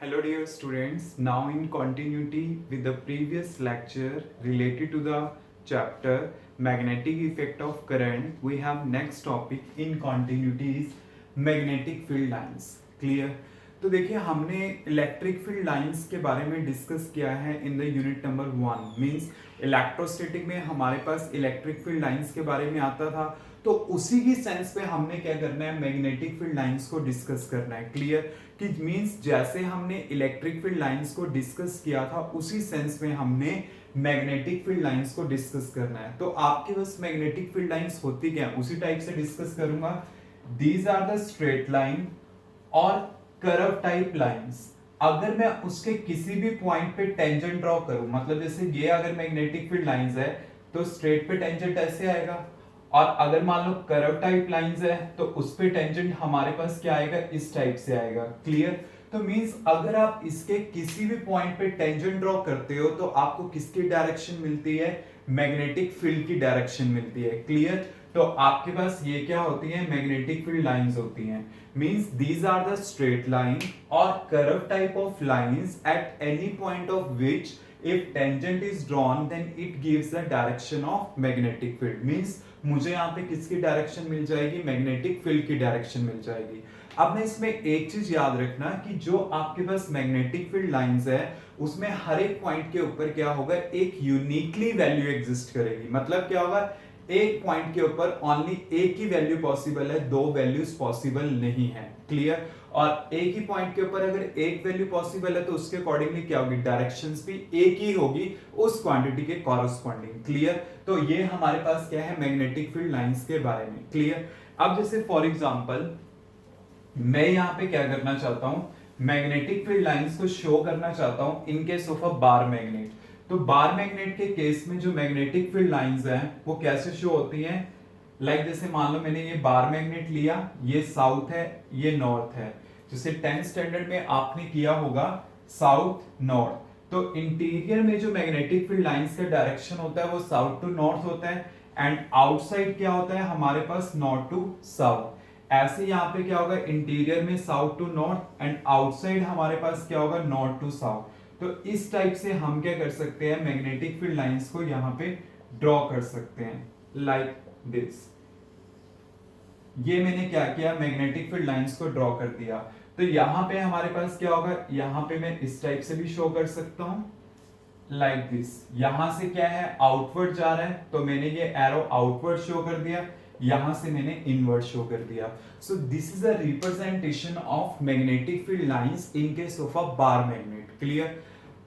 Hello dear students, now in continuity with the previous lecture related to the chapter magnetic effect of current, we have next topic in continuity is magnetic field lines. Clear? तो देखिए हमने electric field lines के बारे में discuss किया है in the unit number 1 means electrostatic में हमारे पास इलेक्ट्रिक फील्ड लाइंस के बारे में आता था, तो उसी की सेंस पे हमने क्या करना है, मैग्नेटिक फील्ड लाइंस को डिस्कस करना है। क्लियर? कि मींस जैसे हमने इलेक्ट्रिक फील्ड लाइंस को डिस्कस किया था उसी सेंस में हमने मैग्नेटिक फील्ड लाइंस को डिस्कस करना है। तो आपके पास मैग्नेटिक फील्ड लाइंस होती क्या है, उसी टाइप से डिस्कस करूंगा। These are the straight line और कर्व टाइप लाइंस। अगर मैं उसके किसी भी पॉइंट पे टेंजेंट ड्रॉ करूं, मतलब जैसे ये अगर मैग्नेटिक फील्ड लाइंस है तो स्ट्रेट पे टेंजेंट ऐसे आएगा, और अगर मान लो कर्व टाइप लाइंस है तो उस पे टेंजेंट हमारे पास क्या आएगा, इस टाइप से आएगा। क्लियर? तो मींस अगर आप इसके किसी भी पॉइंट पे टेंजेंट ड्रॉ करते हो तो आपको किसकी डायरेक्शन मिलती है, मैग्नेटिक फील्ड की डायरेक्शन मिलती है। क्लियर? तो आपके पास ये क्या होती है, मैग्नेटिक फील्ड लाइंस होती हैं। Means these are the straight line और curve type of lines at any point of which if tangent is drawn then it gives the direction of magnetic field। means मुझे यहाँ पे किसकी direction मिल जाएगी, magnetic field की direction मिल जाएगी। अब मैं इसमें एक चीज याद रखना कि जो आपके पास मैग्नेटिक फील्ड लाइंस है उसमें हर एक पॉइंट के ऊपर क्या होगा, एक यूनिकली वैल्यू एग्जिस्ट करेगी। मतलब क्या होगा, एक पॉइंट के ऊपर ओनली एक ही वैल्यू पॉसिबल है, दो वैल्यूज पॉसिबल नहीं है। क्लियर? और एक ही पॉइंट के ऊपर अगर एक वैल्यू पॉसिबल है तो उसके अकॉर्डिंगली क्या होगी, डायरेक्शंस भी एक ही होगी उस क्वांटिटी के कॉरस्पॉन्डिंग। क्लियर? तो ये हमारे पास क्या है, मैग्नेटिक फील्ड लाइंस के बारे में। क्लियर? अब जैसे फॉर एग्जांपल मैं यहाँ पे क्या करना चाहता हूँ, मैग्नेटिक फील्ड लाइंस को शो करना चाहता हूँ in case of a bar magnet. तो बार मैग्नेट के केस में जो मैग्नेटिक फील्ड लाइंस हैं वो कैसे शो होती हैं, लाइक जैसे मान लो मैंने ये बार मैग्नेट लिया, ये साउथ है ये नॉर्थ है। जैसे 10th स्टैंडर्ड में आपने किया होगा साउथ नॉर्थ, तो इंटीरियर में जो मैग्नेटिक फील्ड लाइंस का डायरेक्शन होता है वो साउथ टू नॉर्थ होता है, एंड आउटसाइड क्या होता है हमारे पास, नॉर्थ टू साउथ। ऐसे यहाँ पे क्या होगा, इंटीरियर में south to north and outside हमारे पास क्या होगा, नॉर्थ टू साउथ। तो इस टाइप से हम क्या कर सकते हैं, मैग्नेटिक फील्ड लाइंस को यहाँ पे ड्रॉ कर सकते हैं लाइक दिस। ये मैंने क्या किया, मैग्नेटिक फील्ड लाइंस को ड्रॉ कर दिया। तो यहां पे हमारे पास क्या होगा, यहां पे मैं इस टाइप से भी शो कर सकता हूं लाइक दिस। यहां से क्या है, आउटवर्ड जा रहा है तो मैंने ये एरो आउटवर्ड शो कर दिया, यहां से मैंने इनवर्ड शो कर दिया। So this is a representation of magnetic field lines in case of a bar magnet. Clear?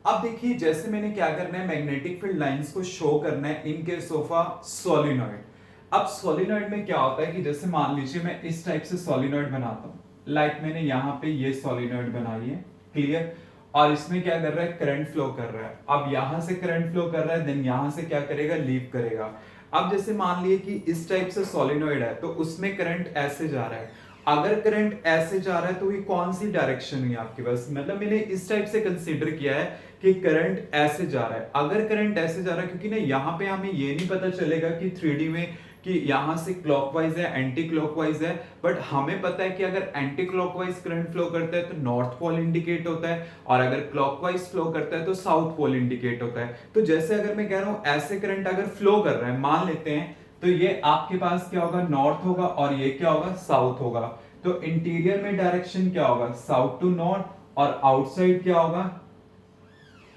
अब देखिए जैसे मैंने क्या करना है, मैग्नेटिक फील्ड लाइंस को शो करना है in case of a solenoid. अब सोलिनॉइड में क्या होता है कि जैसे मान लीजिए मैं इस टाइप से सोलिनॉइड बनाता हूं, लाइक मैंने यहां पे ये सोलिनॉइड बनाई है। क्लियर? और इसमें क्या कर रहा है, करंट फ्लो कर रहा है। अब यहां से करंट फ्लो कर रहा है, देन यहां से क्या करेगा, लीव करेगा। अब जैसे मान लिए कि इस टाइप से सोलिनॉइड है तो उसमें करंट ऐसे जा रहा है। अगर करंट ऐसे जा रहा है तो ये कौन सी डायरेक्शन हुई आपके पास, मतलब मैंने इस टाइप से कंसीडर किया है कि करंट ऐसे जा रहा है। अगर करंट ऐसे जा रहा है, क्योंकि ना यहाँ पे हमें ये नहीं पता चलेगा कि 3D में कि यहां से क्लॉकवाइज है एंटी क्लॉकवाइज है, बट हमें पता है कि अगर एंटी क्लॉकवाइज करंट फ्लो करता है तो नॉर्थ पोल इंडिकेट होता है, और अगर क्लॉकवाइज फ्लो करता है तो साउथ पोल इंडिकेट होता है। तो जैसे अगर मैं कह रहा हूं ऐसे करंट अगर फ्लो कर रहा है मान लेते हैं, तो ये आपके पास क्या होगा, नॉर्थ होगा, और ये क्या होगा, साउथ होगा। तो इंटीरियर में डायरेक्शन क्या होगा, साउथ टू नॉर्थ, और आउटसाइड क्या होगा,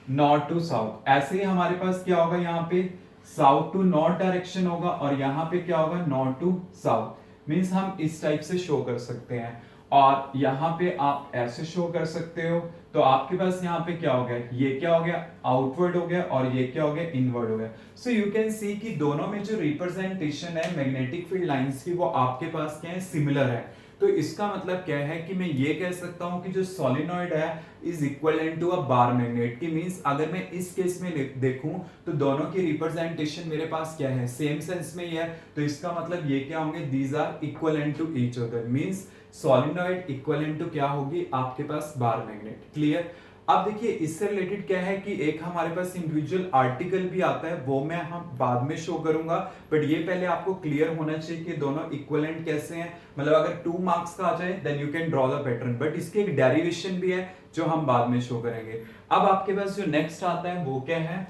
नॉर्थ टू साउथ। ऐसे ही हमारे पास क्या होगा, यहाँ पे साउथ टू नॉर्थ डायरेक्शन होगा, और यहाँ पे क्या होगा, नॉर्थ टू साउथ। मींस हम इस टाइप से शो कर सकते हैं, और यहाँ पे आप ऐसे शो कर सकते हो। तो आपके पास यहाँ पे क्या हो गया, ये क्या हो गया, आउटवर्ड हो गया, और ये क्या हो गया, इनवर्ड हो गया। सो यू कैन सी कि दोनों में जो रिप्रेजेंटेशन है मैग्नेटिक फील्ड लाइंस की वो आपके पास क्या है, सिमिलर है। तो इसका मतलब क्या है कि मैं ये कह सकता हूं कि जो सोलिनॉइड है is equivalent to a bar magnet. की मींस अगर मैं इस केस में देखूं तो दोनों की रिप्रेजेंटेशन मेरे पास क्या है, सेम सेंस में ही है। तो इसका मतलब ये क्या होंगे, these are equivalent to each other. Means solenoid equivalent to क्या होगी, आपके पास बार मैग्नेट। क्लियर? अब देखिए इससे रिलेटेड क्या है कि एक हमारे पास इंडिविजुअल आर्टिकल भी आता है, वो मैं हम बाद में शो करूंगा, बट ये पहले आपको क्लियर होना चाहिए कि दोनों इक्विवेलेंट कैसे हैं। मतलब अगर 2 मार्क्स का आ जाए then you can draw the pattern, but इसकी एक डेरिवेशन भी है जो हम बाद में शो करेंगे। अब आपके पास जो नेक्स्ट आता है वो क्या है,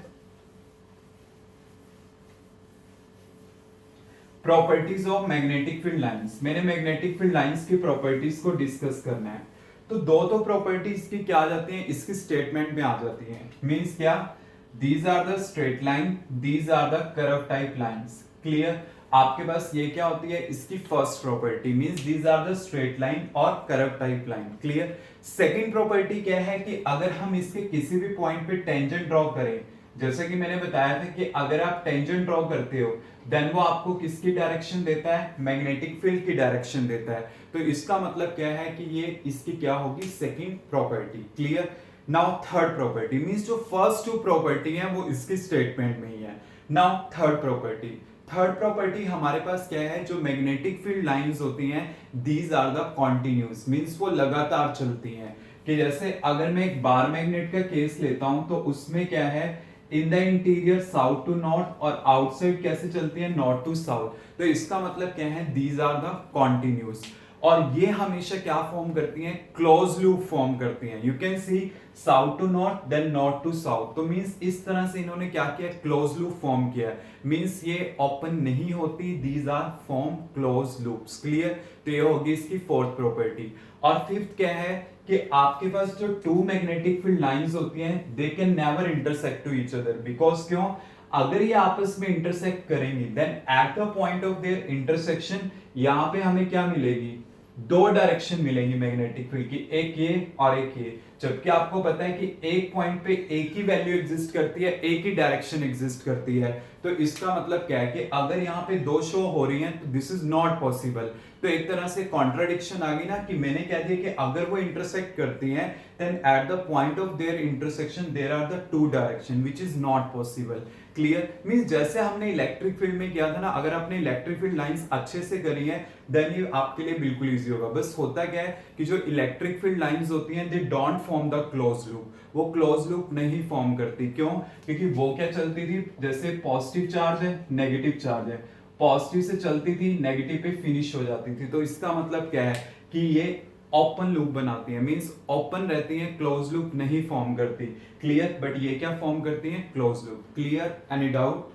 properties of magnetic field lines. मैंने मैग्नेटिक फील्ड लाइंस की प्रॉपर्टीज को डिस्कस करना है। तो दो तो प्रॉपर्टीज की क्या आ जाती हैं, इसकी स्टेटमेंट में आ जाती हैं। मींस क्या, these are the straight line, these are the curve type lines. Clear, आपके पास ये क्या होती है, इसकी first property means these are the straight line और curve type line. Clear, second property क्या है कि अगर हम इसके किसी भी पॉइंट पे टेंजेंट ड्रॉ करें, जैसे कि मैंने बताया था कि अगर आप टेंजेंट ड्रॉ करते हो देन वो आपको किसकी डायरेक्शन देता है, मैग्नेटिक फील्ड की डायरेक्शन देता है। तो इसका मतलब क्या है कि ये इसकी क्या होगी, second property. Clear, now third property means जो फर्स्ट 2 प्रॉपर्टी है वो इसकी स्टेटमेंट में ही है। नाउ थर्ड प्रॉपर्टी हमारे पास क्या है, जो मैग्नेटिक फील्ड लाइंस होती हैं these are the continuous, means वो लगातार चलती हैं। कि जैसे अगर मैं एक बार मैग्नेट का केस लेता हूं तो उसमें क्या है, in the interior south to north और आउटसाइड कैसे चलती है, नॉर्थ टू साउथ। तो इसका मतलब क्या है, दीज आर द कॉन्टिन्यूस। और ये हमेशा क्या फॉर्म करती हैं, क्लोज लूप फॉर्म करती हैं। You can see south to north then north to south. तो मींस इस तरह से इन्होंने क्या किया, क्लोज लूप फॉर्म किया। मींस ये ओपन नहीं होती, these are form close loops. Clear, तो ये होगी इसकी फोर्थ प्रॉपर्टी। और फिफ्थ क्या है कि आपके पास जो 2 मैग्नेटिक फील्ड लाइंस होती हैं they can never intersect to each other. Because क्यों, अगर ये आपस में इंटरसेक्ट करेंगी then at the point of their intersection यहां पे हमें क्या मिलेगी, 2 डायरेक्शन मिलेंगी मैग्नेटिक फील्ड की, एक ये और एक ये। जबकि आपको पता है कि एक पॉइंट पे एक ही वैल्यू एग्जिस्ट करती है, एक ही डायरेक्शन एग्जिस्ट करती है। तो इसका मतलब क्या है कि अगर यहाँ पे 2 शो हो रही हैं तो दिस इज नॉट पॉसिबल। तो एक तरह से कॉन्ट्राडिक्शन आ गई ना, कि मैंने कह दिया कि अगर वो इंटरसेक्ट करती हैं then at the point of their intersection there are the 2 direction which is not possible. Clear, means जैसे हमने इलेक्ट्रिक फील्ड में किया था ना, अगर आपने इलेक्ट्रिक फील्ड लाइंस अच्छे से करी है देन ये आपके लिए बिल्कुल इजी होगा। बस होता क्या है कि जो इलेक्ट्रिक फील्ड लाइंस होती हैं they don't form the close loop, वो क्लोज लूप नहीं फॉर्म करती। क्यों, क्योंकि वो क्या चलती थी, जैसे पॉजिटिव चार्ज है नेगेटिव चार्ज है, पॉजिटिव से चलती थी नेगेटिव पे फिनिश हो जाती थी। तो इसका मतलब क्या है कि ये ओपन लूप बनाती है, मींस ओपन रहती है, क्लोज लूप नहीं फॉर्म करती। क्लियर, बट ये क्या फॉर्म करती है, close loop. Clear, any doubt?